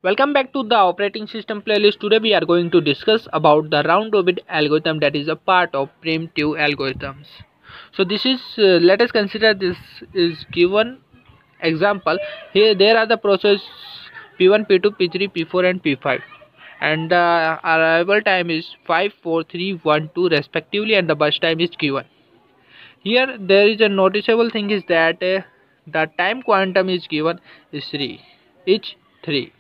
Welcome back to the operating system playlist. Today we are going to discuss about the round robin algorithm, that is a part of primitive algorithms. So this is let us consider this is given example. Here there are the process P1, P2, P3, P4 and P5, and the arrival time is 5, 4, 3, 1, 2 respectively, and the burst time is given. Here there is a noticeable thing is that the time quantum is given is 3, each 3.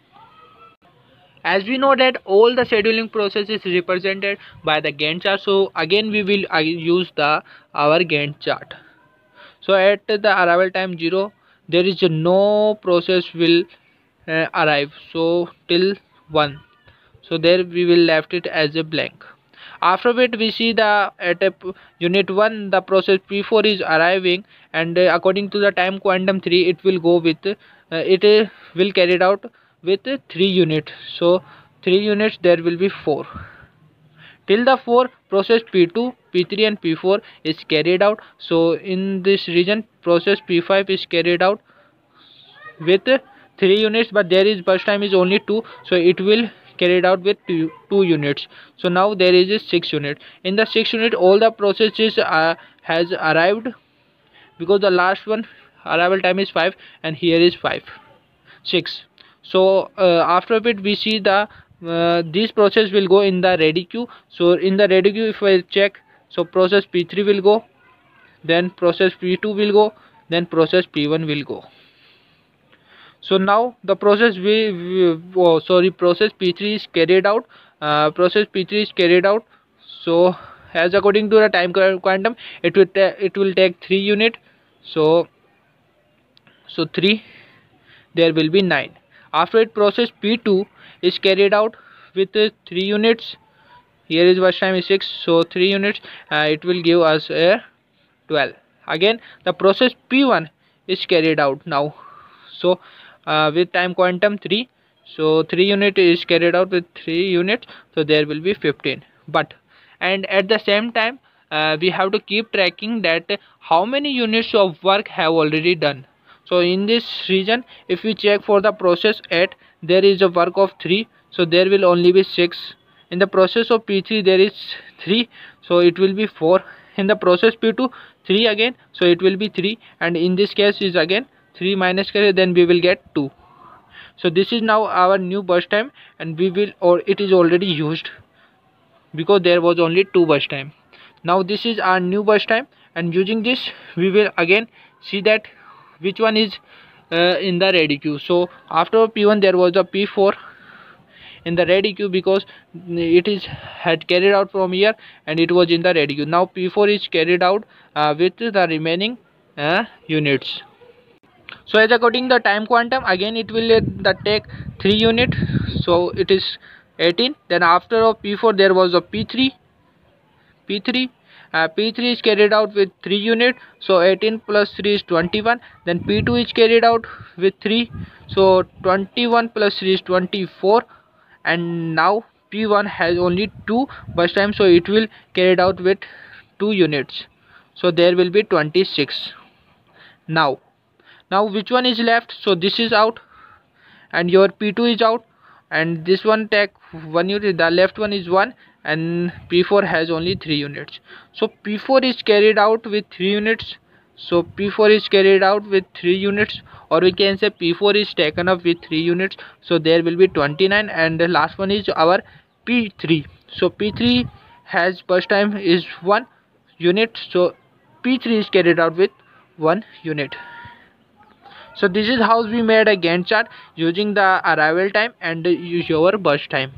As we know that all the scheduling process is represented by the Gantt chart, so again we will use the our Gantt chart. So at the arrival time 0, there is no process will arrive, so till 1, so there we will left it as a blank. After it we see the at a unit 1 the process P4 is arriving, and according to the time quantum 3 it will go with will carried out with 3 units. So 3 units there will be 4. Till the 4 process P2, P3 and P4 is carried out. So in this region process P5 is carried out with 3 units, but there is burst time is only 2, so it will carried out with 2 units. So now there is a 6 unit. In the 6 unit all the processes has arrived, because the last one arrival time is 5 and here is 6. So after it we see the this process will go in the ready queue. So in the ready queue if I check, so process P3 will go, then process P2 will go, then process P1 will go. So now the process process P3 is carried out. Process P3 is carried out. So as according to the time quantum, it will take 3 unit. So 3, there will be 9. After it process P2 is carried out with 3 units. Here is burst time is 6, so 3 units it will give us a 12. Again the process P1 is carried out now, so with time quantum 3, so 3 unit is carried out with 3 units, so there will be 15. But and at the same time we have to keep tracking that how many units of work have already done. So in this region if we check for the process 8, there is a work of 3, so there will only be 6. In the process of P3 there is 3, so it will be 4. In the process P2 3 again, so it will be 3, and in this case is again 3 minus carry, then we will get 2. So this is now our new burst time, and we will, or it is already used because there was only 2 burst time. Now this is our new burst time, and using this we will again see that which one is in the ready queue. So after P1 there was a P4 in the ready queue, because it is had carried out from here and it was in the ready queue. Now P4 is carried out with the remaining units. So as according the time quantum, again it will take 3 unit, so it is 18. Then after of P4 there was a P3. P3 is carried out with 3 unit, so 18 plus 3 is 21. Then P2 is carried out with 3, so 21 plus 3 is 24. And now P1 has only 2 burst time, so it will carried out with 2 units, so there will be 26. Now which one is left? So this is out and your P2 is out, and this one take 1 unit, the left one is 1, and P4 has only 3 units. So P4 is carried out with 3 units. So P4 is carried out with 3 units, or we can say P4 is taken up with 3 units, so there will be 29. And the last one is our P3. So P3 has burst time is 1 unit, so P3 is carried out with 1 unit. So this is how we made a Gantt chart using the arrival time and your burst time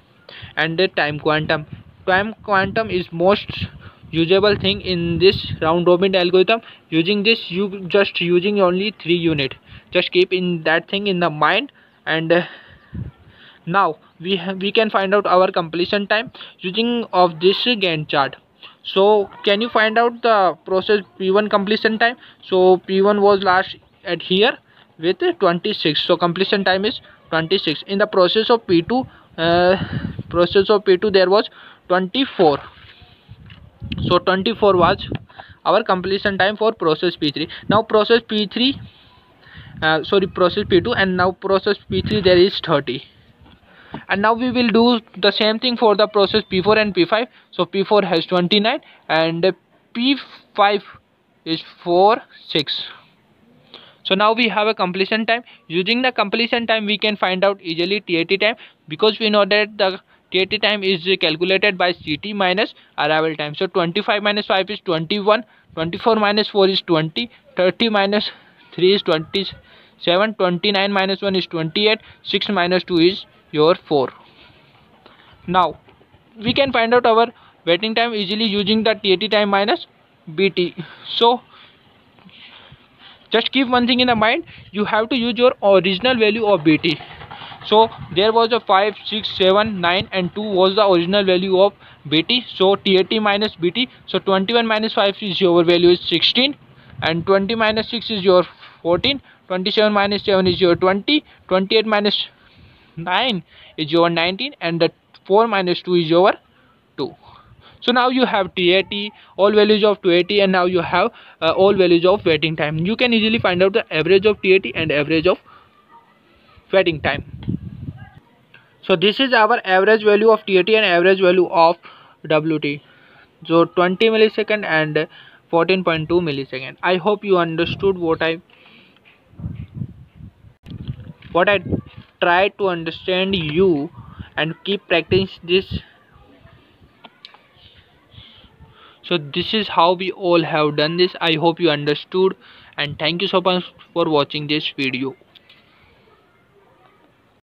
and the time quantum. Time quantum is most usable thing in this round robin algorithm. Using this, you just using only 3 unit. Just keep in that thing in the mind. And now we can find out our completion time using of this Gantt chart. So can you find out the process P1 completion time? So P1 was last at here with 26, so completion time is 26. In the process of P2 there was 24, so 24 was our completion time for process P3. Now process P3 process P2, and now process P3 there is 30. And now we will do the same thing for the process P4 and P5. So P4 has 29 and P5 is 6. So now we have a completion time. Using the completion time we can find out easily TAT time, because we know that the TAT time is calculated by CT minus arrival time. So 25 minus 5 is 21, 24 minus 4 is 20, 30 minus 3 is 27, 29 minus 1 is 28, 6 minus 2 is your 4. Now we can find out our waiting time easily using the TAT time minus BT. So just keep one thing in the mind, you have to use your original value of BT. So there was a 5, 6, 7, 9 and 2 was the original value of BT. So TAT minus BT. So 21 minus 5 is your value is 16, and 20 minus 6 is your 14, 27 minus 7 is your 20, 28 minus 9 is your 19, and the 4 minus 2 is your 2. So now you have TAT, all values of TAT, and now you have all values of waiting time. You can easily find out the average of TAT and average of waiting time. So this is our average value of TAT and average value of WT. So 20 millisecond and 14.2 millisecond. I hope you understood what I tried to understand you, and keep practicing this. So this is how we all have done this. I hope you understood, and thank you so much for watching this video.